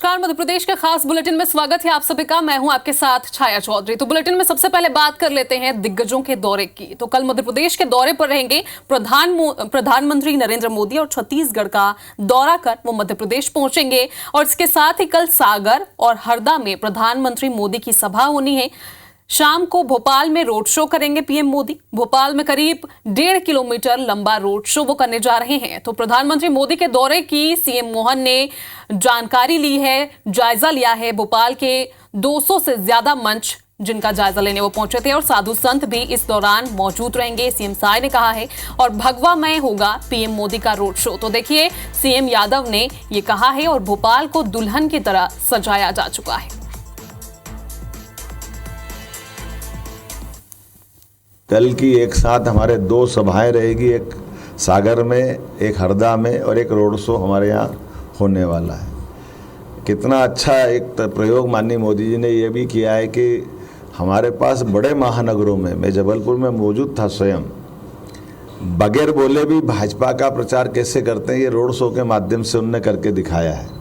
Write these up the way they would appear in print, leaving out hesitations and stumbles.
नमस्कार, मध्य प्रदेश के खास बुलेटिन में स्वागत है आप सभी का। मैं हूं आपके साथ छाया चौधरी। तो बुलेटिन में सबसे पहले बात कर लेते हैं दिग्गजों के दौरे की। तो कल मध्य प्रदेश के दौरे पर रहेंगे प्रधानमंत्री नरेंद्र मोदी और छत्तीसगढ़ का दौरा कर वो मध्य प्रदेश पहुंचेंगे। और इसके साथ ही कल सागर और हरदा में प्रधानमंत्री मोदी की सभा होनी है। शाम को भोपाल में रोड शो करेंगे पीएम मोदी। भोपाल में करीब 1.5 किलोमीटर लंबा रोड शो वो करने जा रहे हैं। तो प्रधानमंत्री मोदी के दौरे की सीएम मोहन ने जानकारी ली है, जायजा लिया है। भोपाल के 200 से ज्यादा मंच जिनका जायजा लेने वो पहुंचे थे और साधु संत भी इस दौरान मौजूद रहेंगे, सीएम साय ने कहा है। और भगवा में होगा पीएम मोदी का रोड शो। तो देखिए, सीएम यादव ने ये कहा है और भोपाल को दुल्हन की तरह सजाया जा चुका है। कल की एक साथ हमारे 2 सभाएं रहेगी, एक सागर में, एक हरदा में और एक रोड शो हमारे यहाँ होने वाला है। कितना अच्छा एक प्रयोग माननीय मोदी जी ने ये भी किया है कि हमारे पास बड़े महानगरों में, मैं जबलपुर में मौजूद था स्वयं, बगैर बोले भी भाजपा का प्रचार कैसे करते हैं ये रोड शो के माध्यम से उन्होंने करके दिखाया है।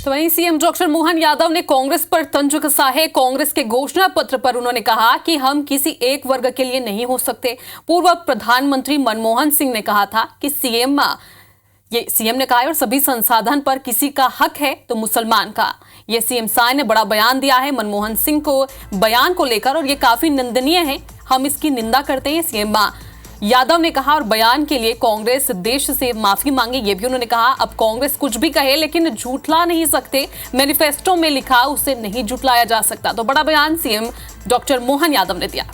तो वहीं सीएम डॉक्टर मोहन यादव ने कांग्रेस पर तंज कसा है। कांग्रेस के घोषणा पत्र पर उन्होंने कहा कि हम किसी एक वर्ग के लिए नहीं हो सकते। पूर्व प्रधानमंत्री मनमोहन सिंह ने कहा था कि सीएम ने कहा है और सभी संसाधन पर किसी का हक है तो मुसलमान का। ये सीएम साय ने बड़ा बयान दिया है मनमोहन सिंह को बयान को लेकर और ये काफी निंदनीय है, हम इसकी निंदा करते हैं, सीएम यादव ने कहा। और बयान के लिए कांग्रेस देश से माफी मांगे, ये भी उन्होंने कहा। अब कांग्रेस कुछ भी कहे लेकिन झूठला नहीं सकते, मैनिफेस्टो में लिखा उसे नहीं झूठलाया जा सकता। तो बड़ा बयान सीएम डॉक्टर मोहन यादव ने दिया।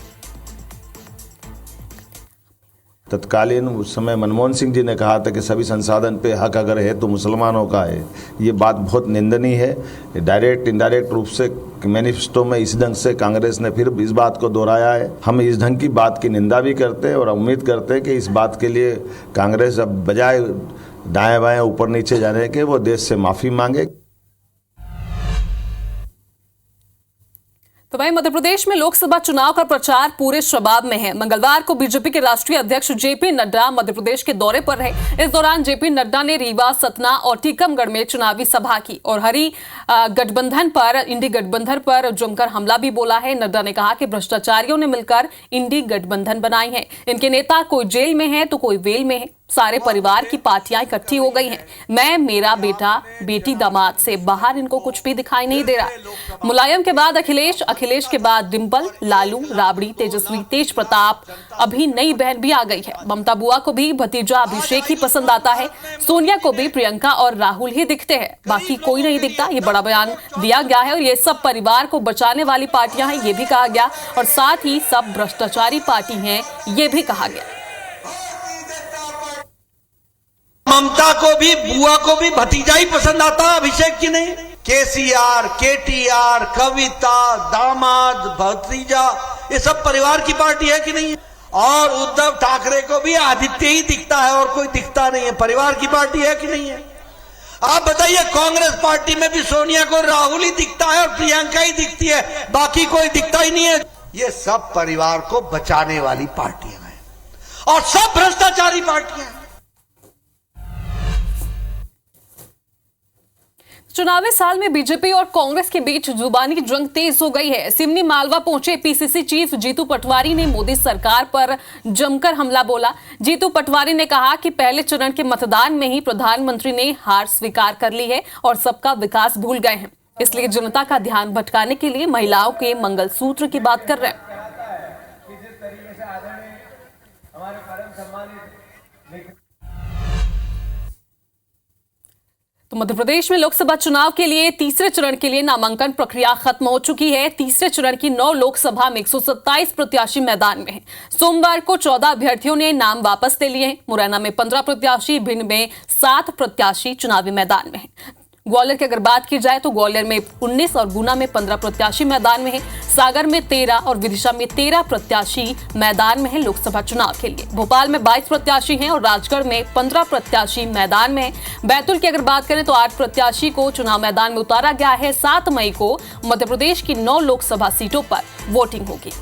तत्कालीन उस समय मनमोहन सिंह जी ने कहा था कि सभी संसाधन पे हक अगर है तो मुसलमानों का है। ये बात बहुत निंदनीय है। डायरेक्ट इनडायरेक्ट रूप से मैनिफेस्टो में इस ढंग से कांग्रेस ने फिर इस बात को दोहराया है। हम इस ढंग की बात की निंदा भी करते हैं और उम्मीद करते हैं कि इस बात के लिए कांग्रेस अब बजाय दाएं बाएं ऊपर नीचे जाने के वो देश से माफ़ी मांगे। तो वहीं मध्य प्रदेश में लोकसभा चुनाव का प्रचार पूरे शबाब में है। मंगलवार को बीजेपी के राष्ट्रीय अध्यक्ष जेपी नड्डा मध्य प्रदेश के दौरे पर रहे। इस दौरान जेपी नड्डा ने रीवा, सतना और टीकमगढ़ में चुनावी सभा की और इंडी गठबंधन पर जमकर हमला भी बोला है। नड्डा ने कहा कि भ्रष्टाचारियों ने मिलकर इंडी गठबंधन बनाई है। इनके नेता कोई जेल में है तो कोई वेल में है। सारे परिवार की पार्टियां इकट्ठी हो गई हैं। मैं, मेरा बेटा, बेटी, दामाद से बाहर इनको कुछ भी दिखाई नहीं दे रहा। मुलायम के बाद अखिलेश, अखिलेश के बाद डिंपल, लालू, राबड़ी, तेजस्वी, तेज प्रताप, अभी नई बहन भी आ गई है। ममता बुआ को भी भतीजा अभिषेक ही पसंद आता है। सोनिया को भी प्रियंका और राहुल ही दिखते हैं, बाकी कोई नहीं दिखता। ये बड़ा बयान दिया गया है और ये सब परिवार को बचाने वाली पार्टियां हैं, ये भी कहा गया। और साथ ही सब भ्रष्टाचारी पार्टी हैं, ये भी कहा गया। ममता को भी, बुआ को भी भतीजा ही पसंद आता है, अभिषेक की नहीं। केसीआर, केटीआर, कविता, दामाद, भतीजा, ये सब परिवार की पार्टी है कि नहीं है? और उद्धव ठाकरे को भी आदित्य ही दिखता है और कोई दिखता नहीं है, परिवार की पार्टी है कि नहीं है? आप बताइए, कांग्रेस पार्टी में भी सोनिया को राहुल ही दिखता है और प्रियंका ही दिखती है, बाकी कोई दिखता ही नहीं है। ये सब परिवार को बचाने वाली पार्टियां हैं और सब भ्रष्टाचारी पार्टियां हैं। चुनावी साल में बीजेपी और कांग्रेस के बीच जुबानी जंग तेज हो गई है। सिमनी मालवा पहुंचे पीसीसी चीफ जीतू पटवारी ने मोदी सरकार पर जमकर हमला बोला। जीतू पटवारी ने कहा कि पहले चरण के मतदान में ही प्रधानमंत्री ने हार स्वीकार कर ली है और सबका विकास भूल गए हैं, इसलिए जनता का ध्यान भटकाने के लिए महिलाओं के मंगलसूत्र की बात कर रहे हैं। तो मध्य प्रदेश में लोकसभा चुनाव के लिए तीसरे चरण के लिए नामांकन प्रक्रिया खत्म हो चुकी है। तीसरे चरण की 9 लोकसभा में 127 प्रत्याशी मैदान में हैं। सोमवार को 14 अभ्यर्थियों ने नाम वापस ले लिए हैं। मुरैना में 15 प्रत्याशी, भिंड में 7 प्रत्याशी चुनावी मैदान में हैं। ग्वालियर की अगर बात की जाए तो ग्वालियर में 19 और गुना में 15 प्रत्याशी मैदान में हैं। सागर में 13 और विदिशा में 13 प्रत्याशी मैदान में हैं लोकसभा चुनाव के लिए। भोपाल में 22 प्रत्याशी हैं और राजगढ़ में 15 प्रत्याशी मैदान में हैं। बैतूल की अगर बात करें तो 8 प्रत्याशी को चुनाव मैदान में उतारा गया है। 7 मई को मध्य प्रदेश की 9 लोकसभा सीटों पर वोटिंग होगी।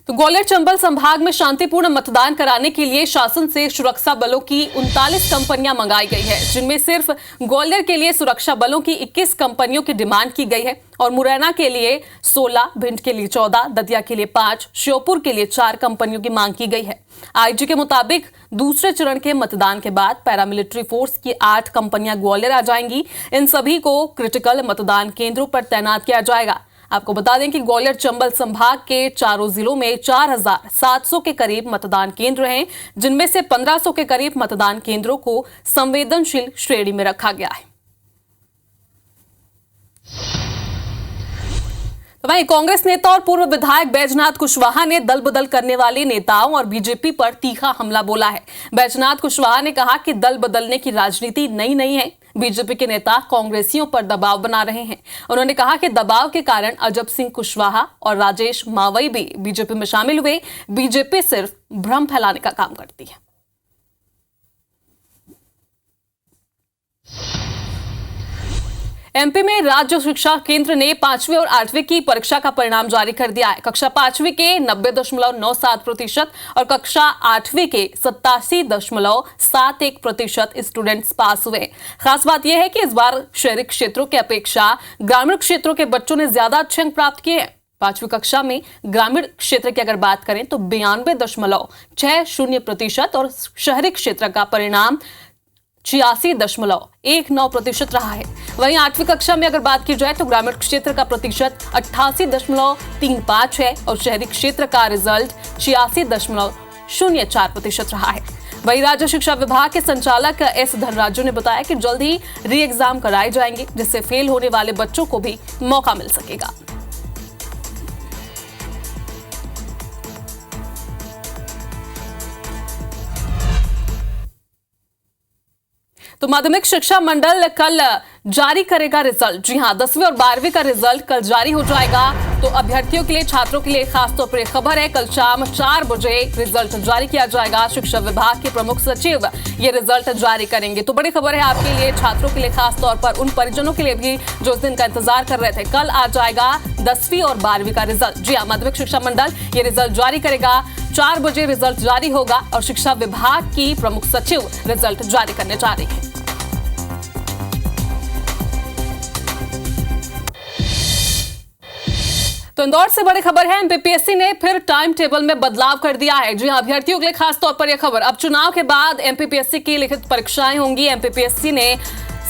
तो ग्वालियर चंबल संभाग में शांतिपूर्ण मतदान कराने के लिए शासन से सुरक्षा बलों की 39 कंपनियां मंगाई गई है, जिनमें सिर्फ ग्वालियर के लिए सुरक्षा बलों की 21 कंपनियों की डिमांड की गई है और मुरैना के लिए 16, भिंड के लिए 14, दतिया के लिए 5, श्योपुर के लिए 4 कंपनियों की मांग की गई है। आईजी के मुताबिक दूसरे चरण के मतदान के बाद पैरामिलिट्री फोर्स की 8 कंपनियां ग्वालियर आ जाएंगी। इन सभी को क्रिटिकल मतदान केंद्रों पर तैनात किया जाएगा। आपको बता दें कि ग्वालियर चंबल संभाग के चारों जिलों में 4700 के करीब मतदान केंद्र हैं, जिनमें से 1500 के करीब मतदान केंद्रों को संवेदनशील श्रेणी में रखा गया है। वहीं कांग्रेस नेता और पूर्व विधायक बैजनाथ कुशवाहा ने दल बदल करने वाले नेताओं और बीजेपी पर तीखा हमला बोला है। बैजनाथ कुशवाहा ने कहा कि दल बदलने की राजनीति नई नहीं है, बीजेपी के नेता कांग्रेसियों पर दबाव बना रहे हैं। उन्होंने कहा कि दबाव के कारण अजब सिंह कुशवाहा और राजेश मावई भी बीजेपी में शामिल हुए। बीजेपी सिर्फ भ्रम फैलाने का काम करती है। एमपी में राज्य शिक्षा केंद्र ने 5वीं और 8वीं की परीक्षा का परिणाम जारी कर दिया है। कक्षा 5वीं के 90.97% और कक्षा 8वीं के 87.71% स्टूडेंट्स पास हुए। खास बात यह है कि इस बार शहरी क्षेत्रों की अपेक्षा ग्रामीण क्षेत्रों के बच्चों ने ज्यादा अच्छे अंक प्राप्त किए हैं। 5वीं कक्षा में ग्रामीण क्षेत्र की अगर बात करें तो 92.60% और शहरी क्षेत्र का परिणाम 86.19% रहा है। वहीं 8वीं कक्षा में अगर बात की जाए तो ग्रामीण क्षेत्र का प्रतिशत 88.35 है और शहरी क्षेत्र का रिजल्ट 86.04% रहा है। वहीं राज्य शिक्षा विभाग के संचालक एस धनराजू ने बताया कि जल्द ही री एग्जाम कराए जाएंगे, जिससे फेल होने वाले बच्चों को भी मौका मिल सकेगा। तो माध्यमिक शिक्षा मंडल कल जारी करेगा रिजल्ट। जी हां, 10वीं और 12वीं का रिजल्ट कल जारी हो जाएगा। तो अभ्यर्थियों के लिए, छात्रों के लिए खासतौर पर खबर है, कल शाम 4 बजे रिजल्ट जारी किया जाएगा। शिक्षा विभाग के प्रमुख सचिव ये रिजल्ट जारी करेंगे। तो बड़ी खबर है आपके लिए, छात्रों के लिए, खासतौर पर उन परिजनों के लिए भी जो इस दिन का इंतजार कर रहे थे। कल आ जाएगा 10वीं और 12वीं का रिजल्ट। जी हां, माध्यमिक शिक्षा मंडल ये रिजल्ट जारी करेगा। 4 बजे रिजल्ट जारी होगा और शिक्षा विभाग की प्रमुख सचिव रिजल्ट जारी करने जा रही है। तो इंदौर से बड़ी खबर है, एमपीपीएससी ने फिर टाइम टेबल में बदलाव कर दिया है। जी हां, अभ्यर्थियों के लिए खास तौर पर यह खबर, अब चुनाव के बाद एमपीपीएससी की लिखित परीक्षाएं होंगी। एमपीपीएससी ने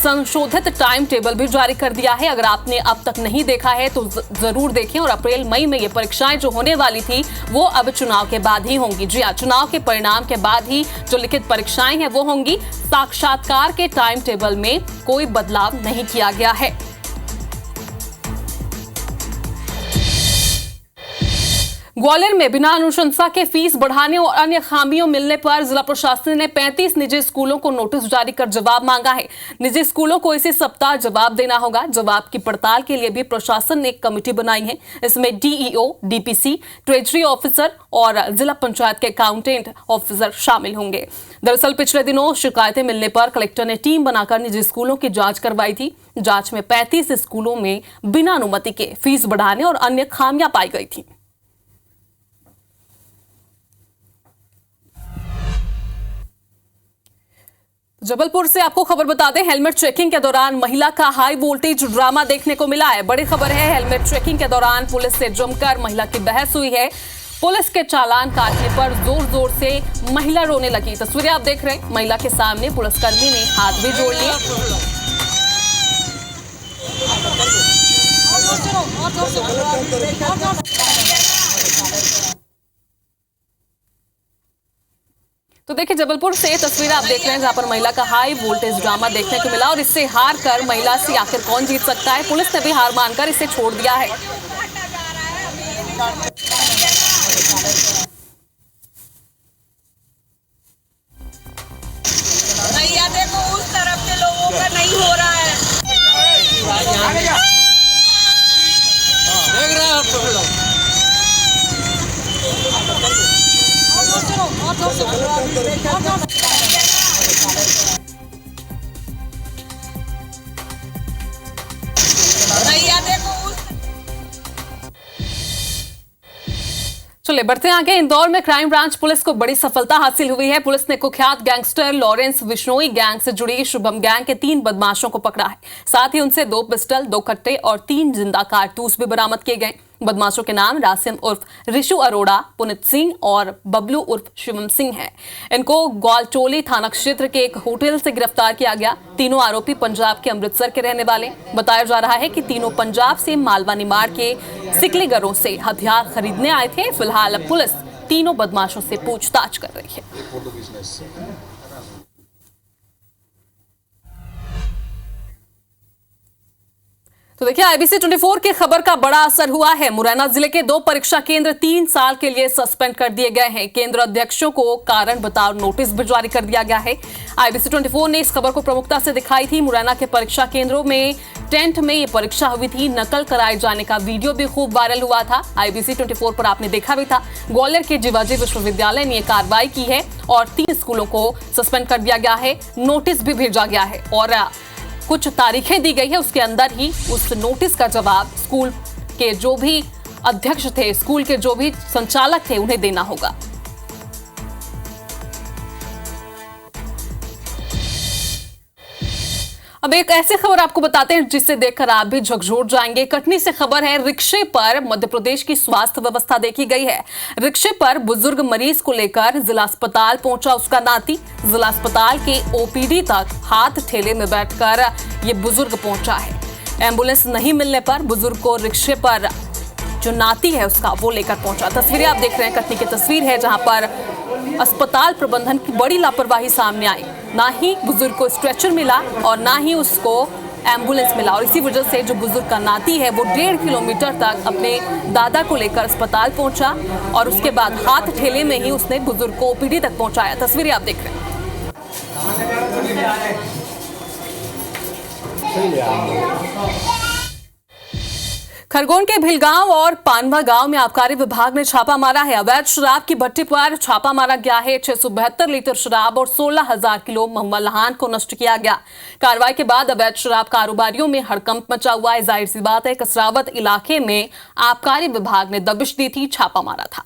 संशोधित टाइम टेबल भी जारी कर दिया है। अगर आपने अब तक नहीं देखा है तो जरूर देखें। और अप्रैल मई में ये परीक्षाएं जो होने वाली थी वो अब चुनाव के बाद ही होंगी। जी हां, चुनाव के परिणाम के बाद ही जो लिखित परीक्षाएं हैं वो होंगी। साक्षात्कार के टाइम टेबल में कोई बदलाव नहीं किया गया है। ग्वालियर में बिना अनुशंसा के फीस बढ़ाने और अन्य खामियों मिलने पर जिला प्रशासन ने 35 निजी स्कूलों को नोटिस जारी कर जवाब मांगा है। निजी स्कूलों को इसी सप्ताह जवाब देना होगा। जवाब की पड़ताल के लिए भी प्रशासन ने एक कमेटी बनाई है। इसमें डीईओ, डीपीसी, ट्रेजरी ऑफिसर और जिला पंचायत के अकाउंटेंट ऑफिसर शामिल होंगे। दरअसल पिछले दिनों शिकायतें मिलने पर कलेक्टर ने टीम बनाकर निजी स्कूलों की जांच करवाई थी। जांच में 35 स्कूलों में बिना अनुमति के फीस बढ़ाने और अन्य खामियां पाई गई थी। जबलपुर से आपको खबर बता दें, हेलमेट चेकिंग के दौरान महिला का हाई वोल्टेज ड्रामा देखने को मिला है। बड़ी खबर है, हेलमेट चेकिंग के दौरान पुलिस से जमकर महिला की बहस हुई है। पुलिस के चालान काटने पर जोर जोर से महिला रोने लगी। तस्वीरें आप देख रहे हैं, महिला के सामने पुलिसकर्मी ने हाथ भी जोड़ लिए। तो देखिए, जबलपुर से तस्वीर आप देख रहे हैं जहां पर महिला का हाई वोल्टेज ड्रामा देखने को मिला और इससे हार कर महिला से आखिर कौन जीत सकता है। पुलिस ने भी हार मानकर इसे छोड़ दिया है। भैया देखो, उस तरफ के लोगों का नहीं हो रहा है। देख रहे हैं चलिए बढ़ते हैं आगे। इंदौर में क्राइम ब्रांच पुलिस को बड़ी सफलता हासिल हुई है। पुलिस ने कुख्यात गैंगस्टर लॉरेंस बिश्नोई गैंग से जुड़ी शुभम गैंग के 3 बदमाशों को पकड़ा है। साथ ही उनसे 2 पिस्टल, 2 कट्टे और 3 जिंदा कारतूस भी बरामद किए गए। बदमाशों के नाम रासिम उर्फ ऋषु अरोड़ा, पुनित सिंह और बबलू उर्फ शिवम सिंह है। इनको ग्वालटोली थाना क्षेत्र के एक होटल से गिरफ्तार किया गया। तीनों आरोपी पंजाब के अमृतसर के रहने वाले। बताया जा रहा है कि तीनों पंजाब से मालवा निमाड़ के सिकलीगरों से हथियार खरीदने आए थे। फिलहाल अब पुलिस तीनों बदमाशों से पूछताछ कर रही है। तो देखिए, IBC 24 की खबर का बड़ा असर हुआ है। मुरैना जिले के 2 परीक्षा केंद्र 3 साल के लिए सस्पेंड कर दिए गए हैं। केंद्र अध्यक्षों को कारण बताओ नोटिस भी जारी कर दिया गया है। IBC 24 ने इस खबर को प्रमुखता से दिखाई थी। मुरैना के परीक्षा केंद्रों में टेंट में ये परीक्षा हुई थी। नकल कराए जाने का वीडियो भी खूब वायरल हुआ था। IBC 24 पर आपने देखा भी था। ग्वालियर के जीवाजी विश्वविद्यालय ने कार्रवाई की है और 3 स्कूलों को सस्पेंड कर दिया गया है। नोटिस भी भेजा गया है और कुछ तारीखें दी गई है। उसके अंदर ही उस नोटिस का जवाब स्कूल के जो भी अध्यक्ष थे, स्कूल के जो भी संचालक थे, उन्हें देना होगा। अब एक ऐसी खबर आपको बताते हैं जिसे देखकर आप भी झकझोर जाएंगे। कटनी से खबर है, रिक्शे पर मध्य प्रदेश की स्वास्थ्य व्यवस्था देखी गई है। रिक्शे पर बुजुर्ग मरीज को लेकर जिला अस्पताल पहुंचा उसका नाती। जिला अस्पताल के OPD तक हाथ ठेले में बैठकर ये बुजुर्ग पहुंचा है। एम्बुलेंस नहीं मिलने पर बुजुर्ग को रिक्शे पर जो नाती है उसका वो लेकर पहुंचा। तस्वीरें आप देख रहे हैं, कटनी की तस्वीर है जहां पर अस्पताल प्रबंधन की बड़ी लापरवाही सामने आई। ना ही बुजुर्ग को स्ट्रेचर मिला और ना ही उसको एम्बुलेंस मिला और इसी वजह से जो बुजुर्ग का नाती है वो 1.5 किलोमीटर तक अपने दादा को लेकर अस्पताल पहुंचा और उसके बाद हाथ ठेले में ही उसने बुजुर्ग को OPD तक पहुंचाया। तस्वीरें आप देख रहे हैं। खरगोन के भिलगांव और पानवा गांव में आबकारी विभाग ने छापा मारा है। अवैध शराब की भट्टी पर छापा मारा गया है। 672 लीटर शराब और 16,000 किलो महुआ लहान को नष्ट किया गया। कार्रवाई के बाद अवैध शराब कारोबारियों में हड़कंप मचा हुआ है। जाहिर सी बात है, कसरावत इलाके में आबकारी विभाग ने दबिश दी थी, छापा मारा था।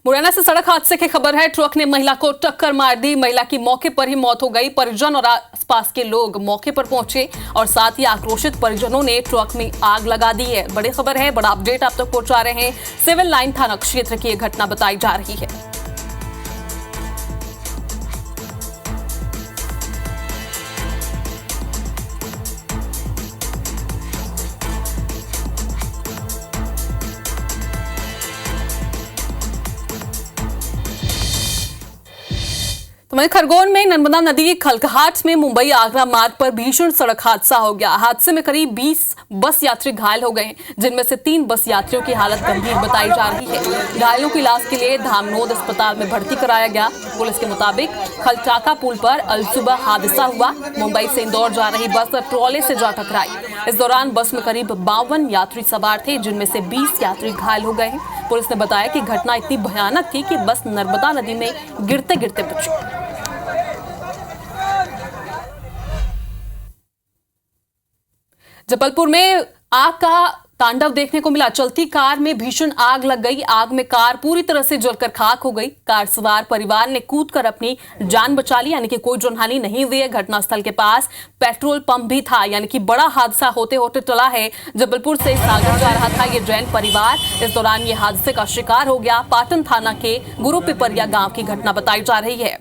मुरैना से सड़क हादसे की खबर है। ट्रक ने महिला को टक्कर मार दी। महिला की मौके पर ही मौत हो गई। परिजन और आसपास के लोग मौके पर पहुंचे और साथ ही आक्रोशित परिजनों ने ट्रक में आग लगा दी है। बड़ी खबर है, बड़ा अपडेट आप तक पहुंचा रहे हैं। सिविल लाइन थाना क्षेत्र की यह घटना बताई जा रही है। तो वहीं खरगोन में नर्मदा नदी के खलघाट में मुंबई आगरा मार्ग पर भीषण सड़क हादसा हो गया। हादसे में करीब 20 बस यात्री घायल हो गए, जिनमें से 3 बस यात्रियों की हालत गंभीर बताई जा रही है। घायलों की इलाज के लिए धामनोद अस्पताल में भर्ती कराया गया। पुलिस के मुताबिक खलचाका पुल पर अलसुबह हादसा हुआ। मुंबई से इंदौर जा रही बस ट्रॉले से जा टकराई। इस दौरान बस में करीब 52 यात्री सवार थे, जिनमें से 20 यात्री घायल हो गए हैं। पुलिस ने बताया कि घटना इतनी भयानक थी कि बस नर्मदा नदी में गिरते गिरते बची। जबलपुर में आग का तांडव देखने को मिला। चलती कार में भीषण आग लग गई। आग में कार पूरी तरह से जलकर खाक हो गई। कार सवार परिवार ने कूदकर अपनी जान बचा ली, यानी कि कोई जानहानि नहीं हुई है। घटनास्थल के पास पेट्रोल पंप भी था, यानी कि बड़ा हादसा होते होते टला है। जबलपुर से सागर जा रहा था ये जैन परिवार, इस दौरान ये हादसे का शिकार हो गया। पाटन थाना के गुरु पिपरिया गांव की घटना बताई जा रही है।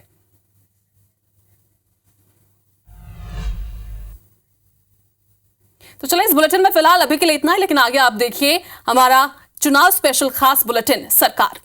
तो चलिए, इस बुलेटिन में फिलहाल अभी के लिए इतना है, लेकिन आगे आप देखिए हमारा चुनाव स्पेशल खास बुलेटिन सरकार।